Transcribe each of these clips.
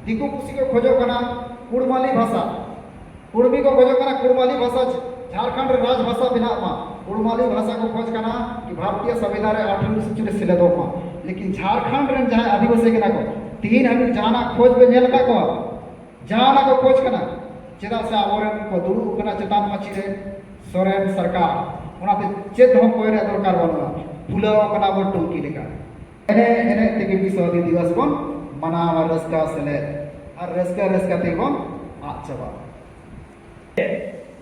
दिकू pussy को खोजो कना कुड़माली भाषा कुड़मी को खोजो कना कुड़माली भाषा झारखंड राज भाषा बिना मा कुड़माली भाषा को खोज कना कि भारतीय संविधान रे 8 अनुसूची सिले दो मा लेकिन झारखंड रे जहां आदिवासी के ना को तीन हम जाना खोज पे नेल का को जाना को खोज कना चेदा से आवरन को दुड़ू कना चेतान माची रे सोरेन सरकार ओनाते चेत हम कोई रे दरकार बनुआ फुलाव कना बो टंकी लेका एने एने तेगे विश्व दिवस बन मनाव रस्का सेले और रस्का रस्का ते बन आ चबा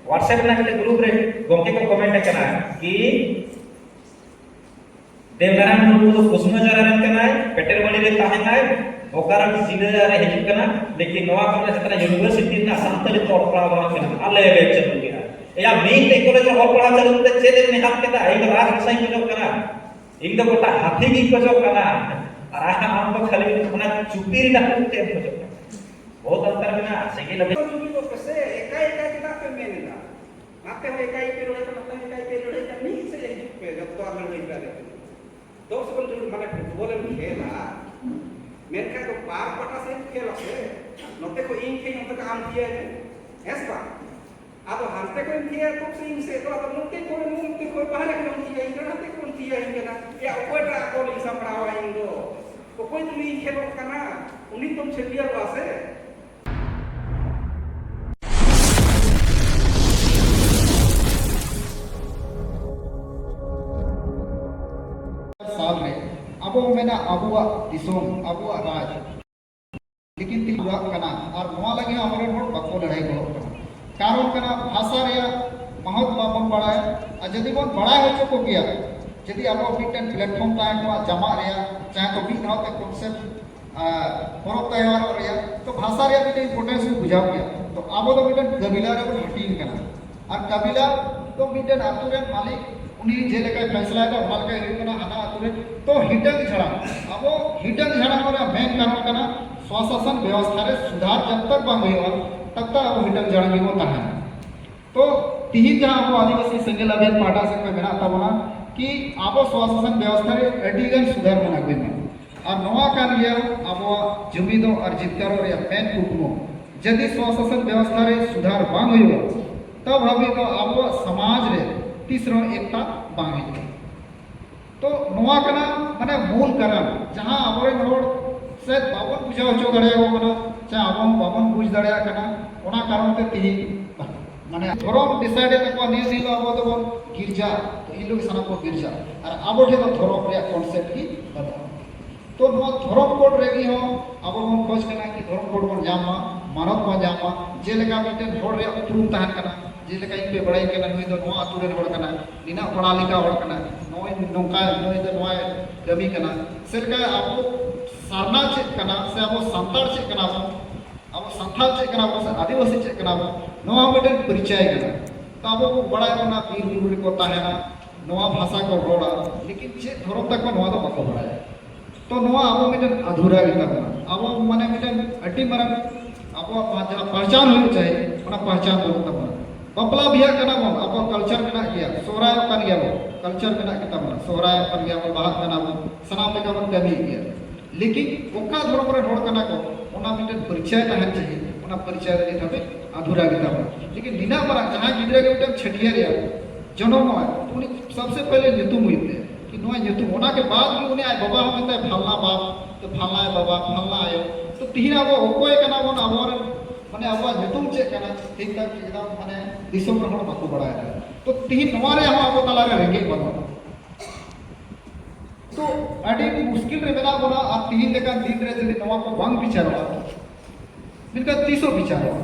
व्हाट्सएप ना के ग्रुप रे गोमके को कमेंट करना कि देवनारायण मुर्मू तो कुसुम जरा रन करना है पेटर बड़ी रे ताहेनाय ओकर जिले रे हिजु करना लेकिन नवा कॉलेज तरा यूनिवर्सिटी ना संतली तो पढ़ा बना करना आले ले चलू गया या मीन ते कॉलेज रे पढ़ा चलू ते चेदे निहाल केदा इन राज भाषा को जो करना इन तो गोटा हाथी की को जो करना और आम तो खाली ओना चुपीरी ना ते को जो बहुत अंतर बिना सेगे लगे चुपी को कैसे एका एका किताब पे मेनेला माते हो एका एक रोड़े तो मतलब एका एक रोड़े का नहीं से एक पे जब तो आगे नहीं करे तो सब जो माने फुटबॉल में खेला मेनका तो पार पटा से खेल से नते को इन के नते काम दिया है ऐसा अब हमसे कोई किया तो सिंह से तो अब मुक्ति कोई बाहर के नहीं किया इनका नते कौन किया इनका या कोई रा को नहीं संभरावा इनको तो कोई तुम इन खेलो करना उन्हीं तुम छलिया वासे साल में अब मेना अबुआ दिसोम अबुआ राज लेकिन तिलुआ कना और नवा लगे हमरे होड़ बको लड़ाई गलो कारण कना भाषा रे महत बाबन बड़ाय आ जदी बन बड़ाय हो चको किया जदी अब मिटन प्लेटफॉर्म टाइम मा जमा रे चाहे तो भी नाते कॉन्सेप्ट परब त्योहार रे तो भाषा रे भी इंपोर्टेंस बुझाव गया तो अब तो मिटन कबीला रे हटीन कना और कबीला तो मिटन आतुरे मालिक उन्हीं जेलेका फैसला है तो के हिकना हना आतुरे तो हिटंग झड़ा अब हिटंग झड़ा रे मेन कारण कना स्वशासन व्यवस्था रे सुधार जब तक बंग होइवा तब तक अब हिटंग झड़ा गिवो तहां तो तिही जहां अब आदिवासी संगठन अभियान पाटा से कोई बना तबना कि अब स्वशासन व्यवस्था रे एडिगन सुधार बना गई और नवा कान ये अब जमीदो और जितकारो रे मेन कुटुमो यदि स्वशासन व्यवस्था रे सुधार बंग होइवा तब हबी तो अब समाज रे तीसरो एकता बांग है तो नवा कना माने मूल कारण जहां आबरे नोड से बाबन बुझा हो दड़े हो कना चाहे आबन बाबन बुझ दड़े कना ओना कारण ते तिही माने धर्म डिसाइड को ने दिलो अब तो गिरजा तो इ लोग सना को गिरजा और आबो ठे तो धर्म रे कांसेप्ट की बता तो नो धर्म कोड रेगी हो अब बन खोज कना कि धर्म कोड बन जामा मानव बन जामा जे लगा मिटे होड़ रे उतरुम तहन कना जेलेका इन पे बड़ाई के नई दो नवा अतुरे होड़ कना निना पढ़ा लिखा होड़ कना नोय नोका नई दो नवा कमी कना सेलका अब सारना चेक कना से अब संतार चेक कना अब संथाल चेक कना अब आदिवासी चेक कना नवा मिटन परिचय कना तो अब बड़ाई कना पीर गुरु को ताहेना नवा भाषा को रोड़ा लेकिन जे धर्म तक नवा दो बको बड़ाय तो नवा अब मिटन अधूरा गिता अब माने मिटन अड्डी मरन अब पहचान हो चाहिए ओना पहचान हो तब बपला बिया कना बन अब कल्चर मेना गया सोहराय कन गया कल्चर मेना किता बन सोहराय कन गया बाहा कना बन सनाम लेका बन कमी गया लेकिन ओका धर्म रे होड़ कना को ओना मिटन परिचय तहन चाहिए ओना परिचय रे तबे अधूरा गिता बन लेकिन निना बरा जहां गिदरे के मिटन छटिया रे जन्म है तो सबसे पहले नीतुम हुईते कि नोय नीतुम ओना के बाद भी उन्हें आय बाबा हमते फलना बाप तो फलना बाबा फलना आयो तो तीरा वो ओकोय कना बन अबर माने अब नीतुम चे कना ठीक तक एकदम माने दिसम रे होड़ बाको बड़ाय तो तीन नवा रे हम अब तला रे रेंगे बनो तो अडी मुश्किल रे बना बना आ तीन लेका दिन रे जदी नवा को बंग विचारवा मिनका 300 विचारवा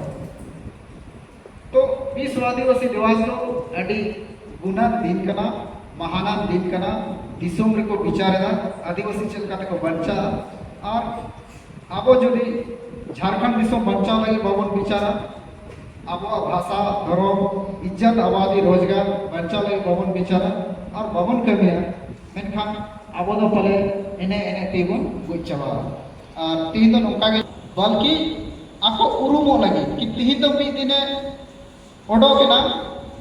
तो 20 आदिवासी दिवस नो अडी गुना दिन कना महाना दिन कना दिसम रे को विचारेदा आदिवासी चल का को बंचा और अब जदी झारखंड दिसम बंचा लगी बाबन विचारा अब भाषा धर्म इज्जत आबादी रोजगार बंचा लगी बाबन विचारा और बाबन कमिया मेनखान अब दो पले एने एने टीबन बुझ चाबा और ती तो नोका के बल्कि आको उरुमो लगी कि ती तो मी दिने ओडोकेना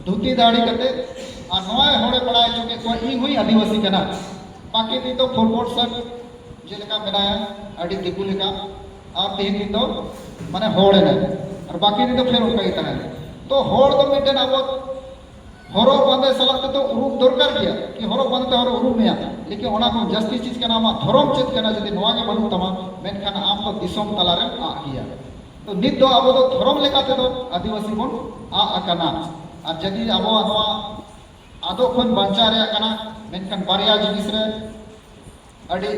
धुती दाढ़ी कते और नवा होड़े पढ़ाए चुके को ई हुई आदिवासी कना बाकी ती तो फुटबॉल शर्ट जेलेका मेनाया अडी दिकु लेका और तीन दिन तो माने होड़ है और बाकी दिन तो फिर उनका ही तरह तो होड़ तो मिटन अब हरो बंदे सलाह तो उरुम दरकार गया कि हरो बंदे हरो उरुम में लेकिन ओना को जस्ती चीज के नाम धर्म चेत करना जदि नवा के बनू तमा मेनखान आम तो दिसम तलारे आ गया तो नित दो अब तो धर्म लेकाते तो आदिवासी बन आ अकना और जदि अब नवा आदो खन बांचा रे कना मेनखान बारिया जिनिस रे अड़ी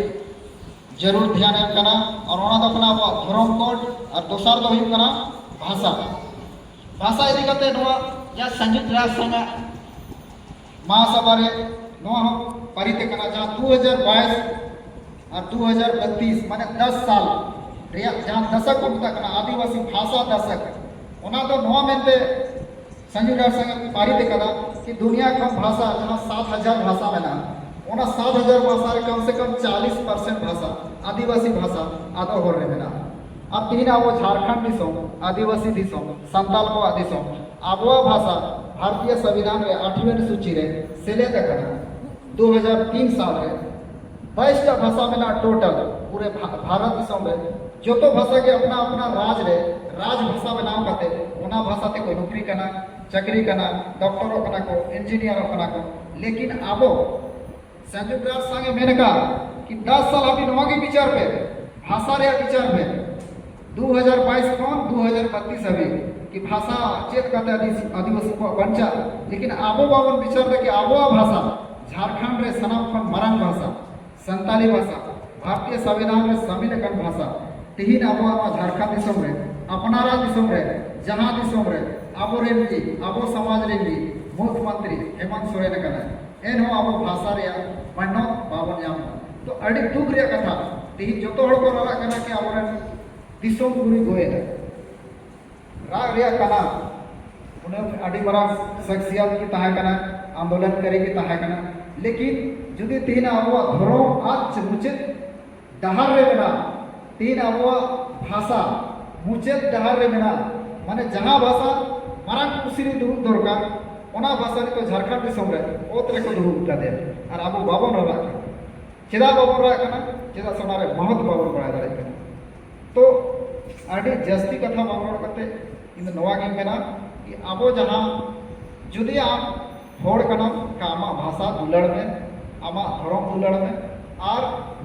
जरूर ध्यान एम कना और ओना दो कना अब धर्म कोड और दोसर दो हुई कना भाषा भाषा इदी कते नवा या संयुक्त राष्ट्र संघ महासभा रे नवा हम परिते कना जहां 2022 और 2032 माने 10 साल रे जहां दशक उठता कना आदिवासी भाषा दशक ओना तो नवा मेनते संयुक्त राष्ट्र संघ परिते कना कि दुनिया का भाषा जहां 7000 भाषा में ना ओना 7000 भाषा रे कम से कम 40% भाषा आदिवासी भाषा आदो हो रे ना अब तीन अब झारखंड दिसों आदिवासी दिसों संताल को दिसों आबुआ भाषा भारतीय संविधान रे 8वें सूची रे सेलेद करना 2003 साल रे 22टा भाषा में ना टोटल पूरे भारत दिसों में जो तो भाषा के अपना अपना राज रे राज भाषा में नाम करते ओना भाषा ते कोई नौकरी करना चाकरी करना डॉक्टरों करना को इंजीनियरों करना को लेकिन आबो संयुक्त राष्ट्र संघ मेनका कि 10 साल अभी नवा के विचार पे भाषा रे विचार पे 2022 कौन 2032 अभी कि भाषा चेत करते आदिवासी को बंचा लेकिन आबो बाबन विचार कि आबो भाषा झारखंड रे सनाम खन मरांग भाषा संताली भाषा भारतीय संविधान रे शामिल कन भाषा तीन आबो झारखंड दिसम रे अपनारा दिसम रे जहां दिसम रे आबो रे जी आबो समाज रे जी मुख्यमंत्री हेमंत सोरेन कना एन हो आबो भाषा रे मानव बाबन याम तो अड़ी दुख रे कथा तीन जो तो हड़ को रवा कना कि आबो रे दिसम पूरी गोए राग रिया कना उन्हें अड़ी बड़ा शख्सियत की तहा कना आंदोलन करे की तहा कना लेकिन जुदी तीन आबो धर्म आज मुचित डहार रे मेना तीन आबो भाषा मुचित डहार रे मेना माने जहां भाषा मारांग कुसिरी दुरुप दरकार ओना भाषा तो झारखंड दिसम रे ओत रे को दुरुप का दे और आबो बाबन रवा चेदा बाबन रवा कना चेदा सोना रे महत बाबन बड़ा दाड़े कना तो आड़ी जस्ती कथा बाबड़ करते इन नवा गिन मेना कि आबो जहां जुदी आम होड़ कना का आमा भाषा दुलड़ में आमा धर्म दुलड़ में और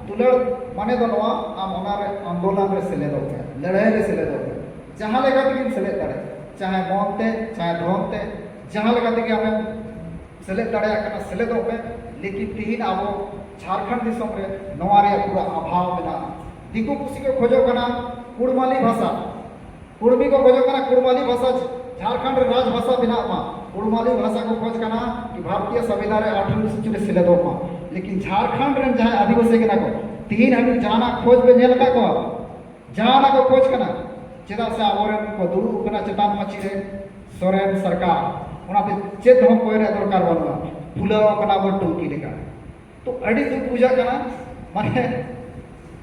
दुलड़ माने दो नवा आम ओना रे आंदोलन रे सेलेदो पे लड़ाई रे सेलेदो पे जहां लेगा कि सेलेद दाड़े चाहे मौते चाहे धोते जहां लेगा कि हमें सेलेद दाड़े कना सेलेदो पे लेकिन तीन आबो झारखंड दिसम रे नवा रे पूरा अभाव मेना दिकु कुसी को खोजो कना कुड़माली भाषा कुड़मी को खोजो कना कुड़माली भाषा झारखंड राज भाषा बिना मा कुड़माली भाषा को खोज कना कि भारतीय संविधान रे 8वें सूची रे सिलेदो मा लेकिन झारखंड रे जहां आदिवासी के ना को तीन हम जाना खोज पे नेल का को जाना को खोज कना चेदा से आवरन को दुरु कना चेतान मची रे सोरेन सरकार ओनाते चेत हम कोई रे दरकार बनवा फुला कना बो टुकी लेका तो अड़ी दुख बुझा कना माने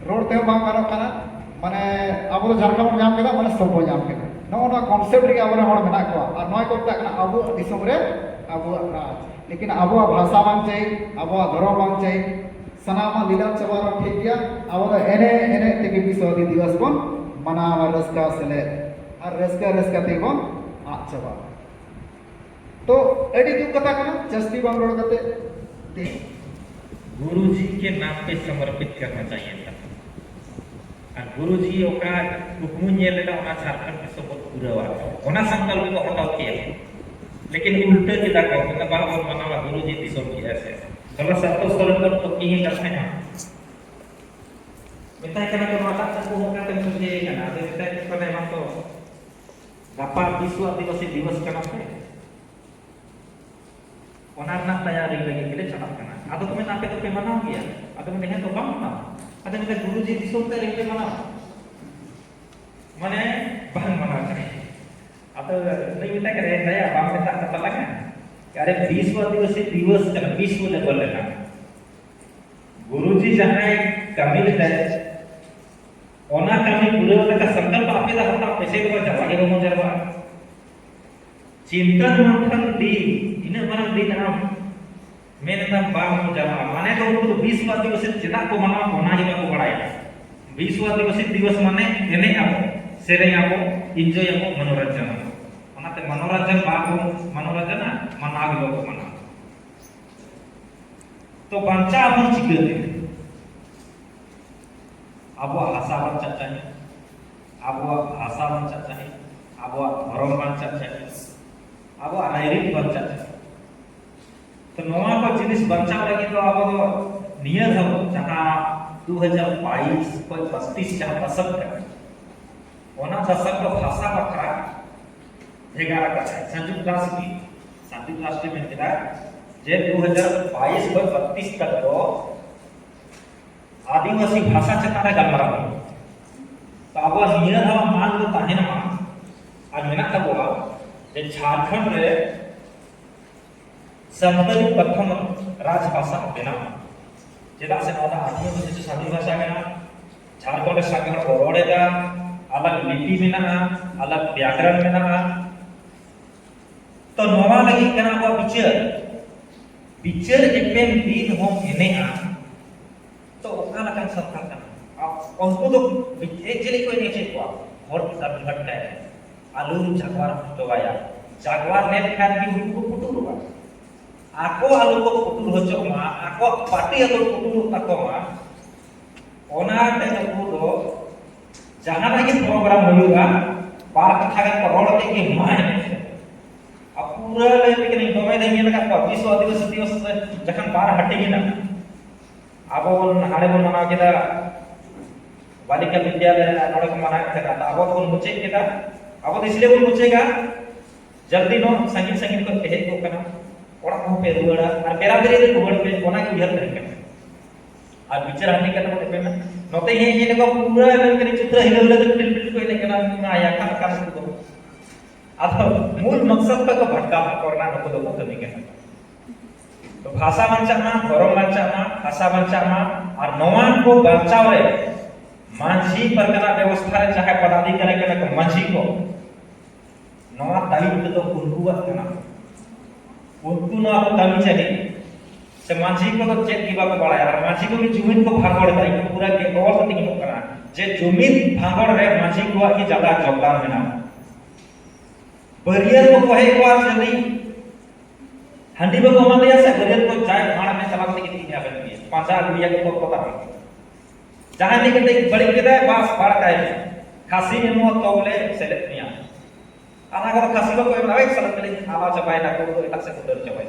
रोड ते बांग गानो कना माने आबो झारखंड नाम केदा माने सब नाम केदा नो कॉन्सेप्ट रे आबो हड़ मेना को और नय कोता कना आबो दिसम रे आबो राज लेकिन आबो भाषा बांग चाहिए आबो धर्म बांग चाहिए सनामा लीला चबार ठीक गया आबो एने एने तेगे विश्व दिवस बन मनावा रस्का सेले और रस्का ते बन आ चबा तो एडी दुख कथा कना जस्ती बांग रोड कते गुरुजी के नाम पे समर्पित करना चाहिए था और गुरुजी ओका कुकमु नेलेला ओना झारखंड सब पूरावा ओना संकल्प को हटाव किया लेकिन उल्टे सीधा को मतलब बाबा मनावा गुरुजी दिसो किया से चलो सतो सोलन तो की ही करते हैं मिता करना को माता को होगा तो मुझे ना दे मिता को नहीं तो गप्पा विश्व आदिवासी दिवस करना है ओना ना तैयारी लगी के लिए चला करना आदो तुम्हें नापे तो पे मनाओ किया आदो में तो कम ना आदो में गुरुजी दिसो ते रहते मनाओ माने बहन मना करे आदो नहीं मिता करे दया बाम में ता लगा अरे विश्व आदिवासी दिवस का विश्व लेवल लेना गुरुजी जहां कमी ले ओना कमी पूरे का संकल्प आपे दा हम पैसे को जमा के हो जरवा चिंतन मंथन दी इने माने दिन हम मेन नाम बाम जमा माने तो 20 आदिवासी चेदा को मना होना ही को बड़ाया विश्व आदिवासी दिवस माने एने आबो सेरें आबो एंजॉय आबो मनोरंजन ओनाते मनोरंजन बाबो मनोरंजन मनाव लोग मना तो बंचा अपन चिकते आबो भाषा बंचा चाहिए आबो भाषा बंचा चाहिए आबो धर्म बंचा चाहिए आबो रायरीत बंचा चाहिए तो नवा को जिनिस बंचा लगी तो आबो नियर हम जहां 2022 कोई 35 जहां दशक का ओना दशक को भाषा बखरा भेगारा का है संयुक्त राष्ट्र में केदा जे 2022 कोई 32 तक को आदिवासी भाषा चेताना गलमरा तो अब नियर हम मान लो ताहेना आज मेना तबवा जे झारखंड रे संतरी प्रथम राजभाषा बेना चेदा से नोदा आदिवासी से सादी भाषा बेना झारखंड रे सागण रोडेदा अलग लिपि मेना अलग व्याकरण मेना तो नोवा लगी कना बा पिक्चर एपेन दिन हम एनेहा तो ओका लकन सरकार का उनको तो एक्चुअली कोई नहीं चाहिए को और सब घटता है आलू जागवार तो आया जागवार ने खान की उनको पुटुर हुआ आको आलू को पुटुर हो जो मा आको पार्टी आलू पुटुर तको मा ओना ते को दो जहां लगे प्रोग्राम होगा बार कथा का रोड के माय अब पूरा लेकिन तो मैं नहीं लगा को विश्व आदिवासी दिवस जखन बार हटेगी ना अब हाड़े बन मना केदा बालिका विद्यालय नोड़ को मना केदा अब बन मुचे केदा अब इसलिए बन मुचेगा जल्दी नो संगीत संगीत को कहे को कना ओड़ा को पे रुड़ा और बेरा बेरे रुड़ पे कोना की उधर नहीं करना और विचार हटने करना तो पेना नोते ये को पूरा करके चित्र हिल हिल तो बिल्कुल कोई नहीं करना आया का को अब मूल मकसद तक भटका करना को तो नहीं करना तो भाषा बंचामा धर्म बंचामा भाषा बंचामा और नवान को बचाव रे मांझी परगना व्यवस्था रे चाहे पदाधिकारी के को मांझी को नवा दायित्व तो उनकुआ करना उनको ना कमी चाहिए से मांझी को तो चेक की बात बड़ा यार मांझी को भी जमीन को भागोड़ ताई को पूरा के और तो नहीं करना जे जमीन भागोड़ रे मांझी को की ज्यादा योगदान देना बरियर को कहे को जल्दी हंडी बको हमारे यहाँ से बरियर को जाए भाड़ में चला के कितनी है बनती है 5,000 रुपया को पता नहीं जहां नहीं कहते बड़ी कहता है बास बाढ़ का है खासी में मुंह तोले सेलेक्ट नहीं आना अगर खासी को कोई एक साल पहले आवा चबाए ना को तो एक से उधर चबाए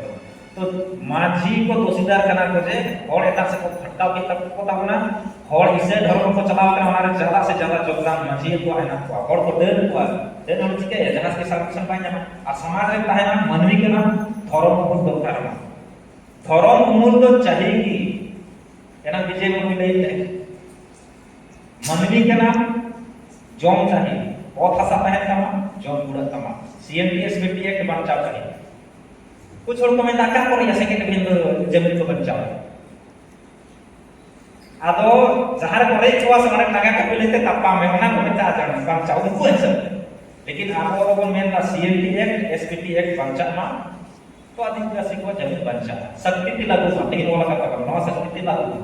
तो मांझी को दोषीदार करना खोजे और एक से को फटका के तक को तावना और इसे धर्म को चलाव कर हमारे ज्यादा से ज्यादा योगदान मांझी को है ना और को डर को डर हम ठीक है जहां के साथ संपाई ना आ समाज रे ताहे ना मानवी के ना धर्म को दरकार ना धर्म मूल तो चाहिए एना विजय को मिले मानवी के नाम जोम चाहिए और भाषा है तमा जोम बुड़ा तमा सीएमटीएस 58 के बचाव चाहिए कुछ और को मैं नाका पर ऐसे के बिंद जमीन को बचाव आदो जहार करे चवा समारे नागा के लेते तप्पा में ना को चा जान बचाव उनको है सर लेकिन आप और को main CMT act SPT act बचाव तो आदिवासी को जमीन बचा शक्ति लागू लेकिन वाला का नो शक्ति लागू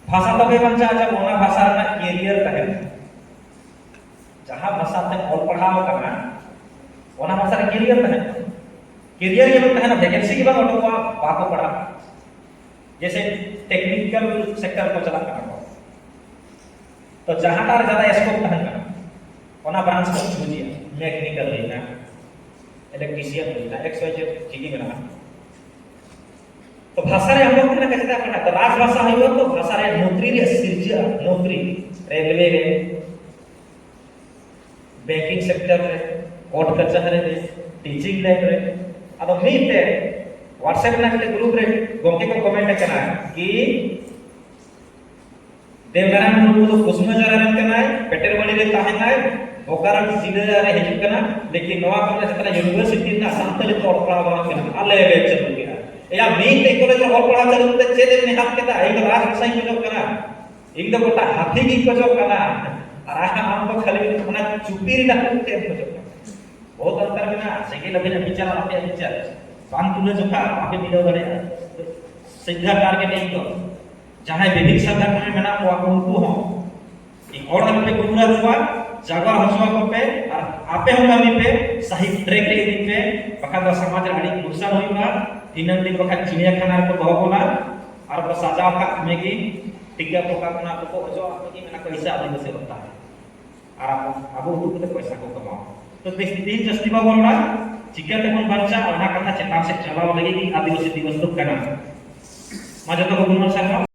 भाषा तो बंचा जब ओना भाषा ना कैरियर कहे जहां भाषा में और पढ़ाओ करना ओना भाषा रे कैरियर कहे कैरियर ये होता है ना वैकेंसी के बाद ऑटो को बाको पढ़ा जैसे टेक्निकल सेक्टर को चला करना तो जहां तार ज्यादा स्कोप है ना ओना ब्रांच को चुनिए मैकेनिकल लेना इलेक्ट्रिशियन लेना एक्सवाइजेड चीज में ना तो भाषा रे हम लोग ना कैसे पढ़ा तो राजभाषा है तो भाषा रे नौकरी रे सिर्जा नौकरी रेलवे रे बैंकिंग सेक्टर रे कोर्ट कचहरी रे टीचिंग लाइन रे अब मीते व्हाट्सएप ना के ग्रुप रे गोके को कमेंट करना कि देवनारायण मुर्मू तो कुसुम जरारन करना है पेटरबड़ी रे ताहेना है ओकार जिले रे हिजु करना लेकिन नवा कॉलेज तरा यूनिवर्सिटी ना संतली तोड़ पड़ा बना के आले ले चलू गया या मीते कॉलेज रे और पढ़ा चलू ते चेदे ने हाथ केता एक राज भाषा ही जो करना एक दो गोटा हाथी की को जो करना और हम तो खाली अपना चुपी रे ना के जो बहुत अंतर में ना सेके लगे ना विचार आपे विचार बांग तुले जो का आपे मिलो दरे सीधा टारगेट एक तो जहां विभिन्न संगठन में ना को उनको हो और पे गुरुरा जुआ जागा हसवा को पे और आपे हम कमी पे सही ट्रैक रे दिन पे बखा दो समाज रे अड़ी नुकसान होइबा दिनन दिन बखा चिड़िया खाना को दो बोला और को सजाव का मेगी टिका पोका कोना को जो आपकी मेना पैसा आदि से होता है और अब वो तो पैसा को कमाओ तो दिन जस्ती बाबू रोड़ा चिकाते बन बांचा और ना कथा चेतान से चलाव लगे कि आदिवासी दिवस तो करना मजा तो गुणवत्ता